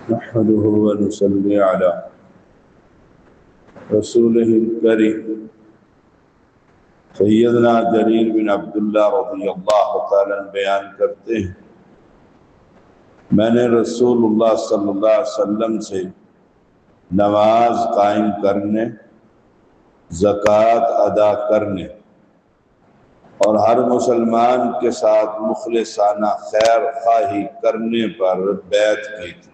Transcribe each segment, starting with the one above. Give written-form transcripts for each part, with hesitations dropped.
نحمده ونصلي على رسوله الكريم سیدنا جریر بن عبداللہ رضی اللہ تعالیٰ بیان کرتے ہیں، میں نے رسول اللہ صلی اللہ علیہ وسلم سے نماز قائم کرنے، زکوٰۃ ادا کرنے اور ہر مسلمان کے ساتھ مخلصانہ خیر خواہی کرنے پر بیعت کی تھی۔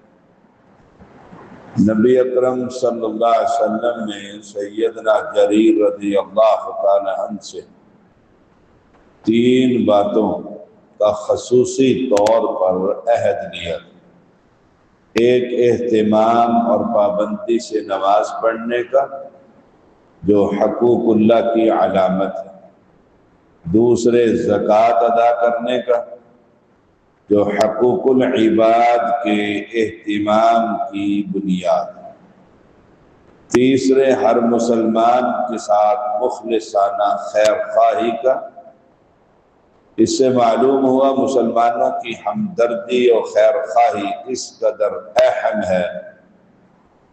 نبی اکرم صلی اللہ علیہ وسلم نے سیدنا جریر رضی اللہ تعالی عنہ سے 3 باتوں کا خصوصی طور پر عہد لیا۔ ایک، اہتمام اور پابندی سے نماز پڑھنے کا جو حقوق اللہ کی علامت ہے۔ دوسرے، زکوٰۃ ادا کرنے کا جو حقوق العباد کے اہتمام کی بنیاد ہے۔ تیسرے، ہر مسلمان کے ساتھ مخلصانہ خیر خواہی کا۔ اس سے معلوم ہوا مسلمانوں کی ہمدردی اور خیر خواہی اس قدر اہم ہے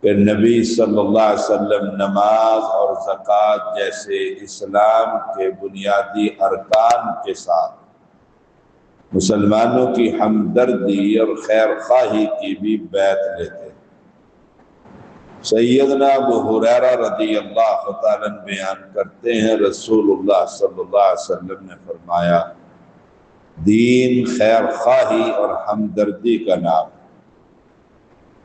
کہ نبی صلی اللہ علیہ وسلم نماز اور زکوٰۃ جیسے اسلام کے بنیادی ارکان کے ساتھ مسلمانوں کی ہمدردی اور خیر خواہی کی بھی بیعت لیتے۔ سیدنا ابو ہریرہ رضی اللہ تعالیٰ بیان کرتے ہیں، رسول اللہ صلی اللہ علیہ وسلم نے فرمایا، دین خیر خواہی اور ہمدردی کا نام ہے۔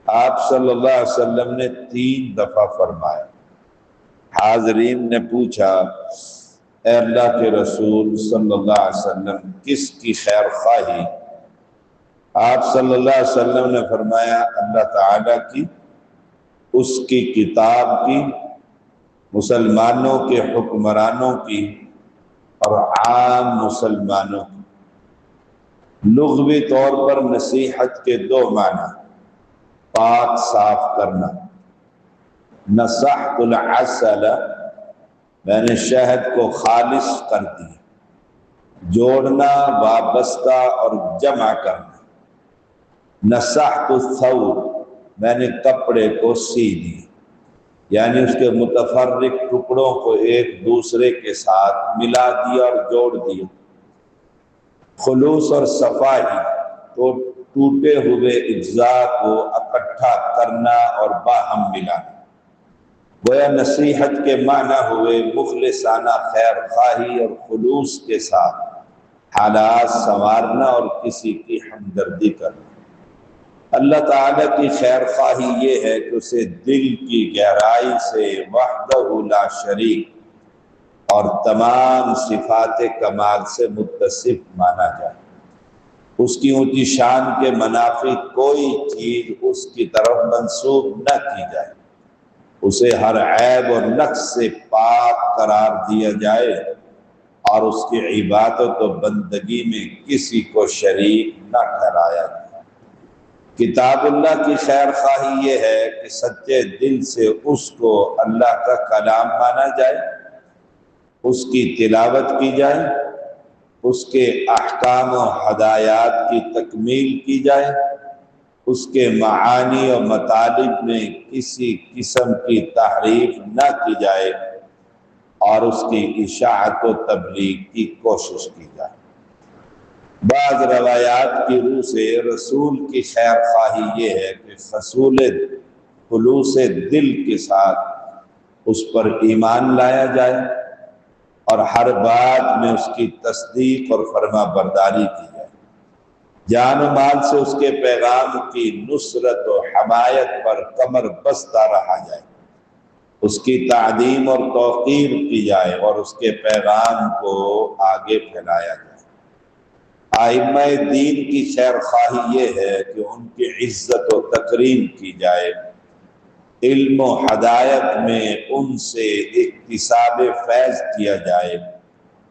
آپ صلی اللہ علیہ وسلم نے 3 دفعہ فرمایا۔ حاضرین نے پوچھا، اے اللہ کے رسول صلی اللہ علیہ وسلم، کس کی خیر خواہی؟ آپ صلی اللہ علیہ وسلم نے فرمایا، اللہ تعالیٰ کی، اس کی کتاب کی، مسلمانوں کے حکمرانوں کی اور عام مسلمانوں کی۔ لغوی طور پر نصیحت کے 2 معنی، پاک صاف کرنا، نصحت العسل، میں نے شہد کو خالص کر دیا، جوڑنا، وابستہ اور جمع کرنا۔ نصحت الثوب، میں نے کپڑے کو سی دیا، یعنی اس کے متفرق ٹکڑوں کو ایک دوسرے کے ساتھ ملا دیا اور جوڑ دیا۔ خلوص اور صفائی، تو ٹوٹے ہوئے اجزاء کو اکٹھا کرنا اور باہم ملانا۔ گویا نصیحت کے معنی ہوئے مخلصانہ خیر خواہی اور خلوص کے ساتھ حالات سنوارنا اور کسی کی ہمدردی کرنا۔ اللہ تعالیٰ کی خیر خواہی یہ ہے کہ اسے دل کی گہرائی سے وحدہ لا شریک اور تمام صفات کمال سے متصف مانا جائے۔ اس کی اونچی شان کے منافی کوئی چیز اس کی طرف منسوب نہ کی جائے، اسے ہر عیب اور نقص سے پاک قرار دیا جائے اور اس کی عبادت و بندگی میں کسی کو شریک نہ ٹھہرایا جائے۔ کتاب اللہ کی خیر خواہی یہ ہے کہ سچے دل سے اس کو اللہ کا کلام مانا جائے، اس کی تلاوت کی جائے، اس کے احکام و ہدایات کی تکمیل کی جائے، اس کے معانی و مطالب میں کسی قسم کی تحریف نہ کی جائے اور اس کی اشاعت و تبلیغ کی کوشش کی جائے۔ بعض روایات کی روح سے رسول کی خیر خواہی یہ ہے کہ خلوص دل کے ساتھ اس پر ایمان لایا جائے اور ہر بات میں اس کی تصدیق اور فرما برداری کی جائے، جان و مال سے اس کے پیغام کی نصرت و حمایت پر کمر بستہ رہا جائے، اس کی تعظیم اور توقیر کی جائے اور اس کے پیغام کو آگے پھیلایا جائے۔ ائمہ دین کی خیر خواہی یہ ہے کہ ان کی عزت و تکریم کی جائے، علم و ہدایت میں ان سے اکتساب فیض کیا جائے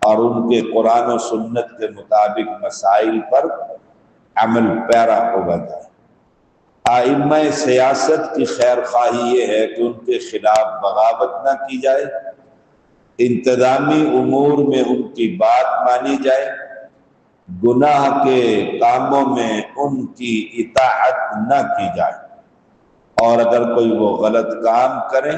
اور ان کے قرآن و سنت کے مطابق مسائل پر عمل پیرا ہوگا جائے۔ ائمہ سیاست کی خیر خواہی یہ ہے کہ ان کے خلاف بغاوت نہ کی جائے، انتظامی امور میں ان کی بات مانی جائے، گناہ کے کاموں میں ان کی اطاعت نہ کی جائے۔ اور اگر کوئی وہ غلط کام کرے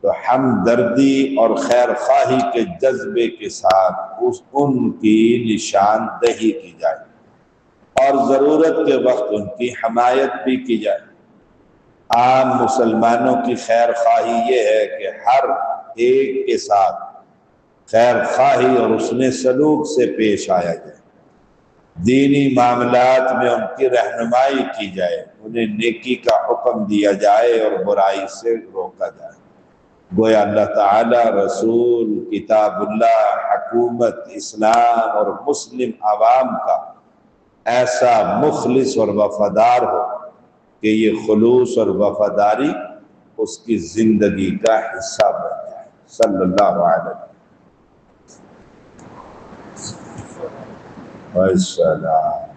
تو ہمدردی اور خیر خواہی کے جذبے کے ساتھ ان کی نشاندہی کی جائے اور ضرورت کے وقت ان کی حمایت بھی کی جائے۔ عام مسلمانوں کی خیر خواہی یہ ہے کہ ہر ایک کے ساتھ خیر خواہی اور حسن سلوک سے پیش آیا جائے، دینی معاملات میں ان کی رہنمائی کی جائے، انہیں نیکی کا حکم دیا جائے اور برائی سے روکا جائے۔ گویا اللہ تعالی، رسول، کتاب اللہ، حکومت اسلام اور مسلم عوام کا ایسا مخلص اور وفادار ہو کہ یہ خلوص اور وفاداری اس کی زندگی کا حصہ بن جائے۔ صلی اللہ علیہ وسلم۔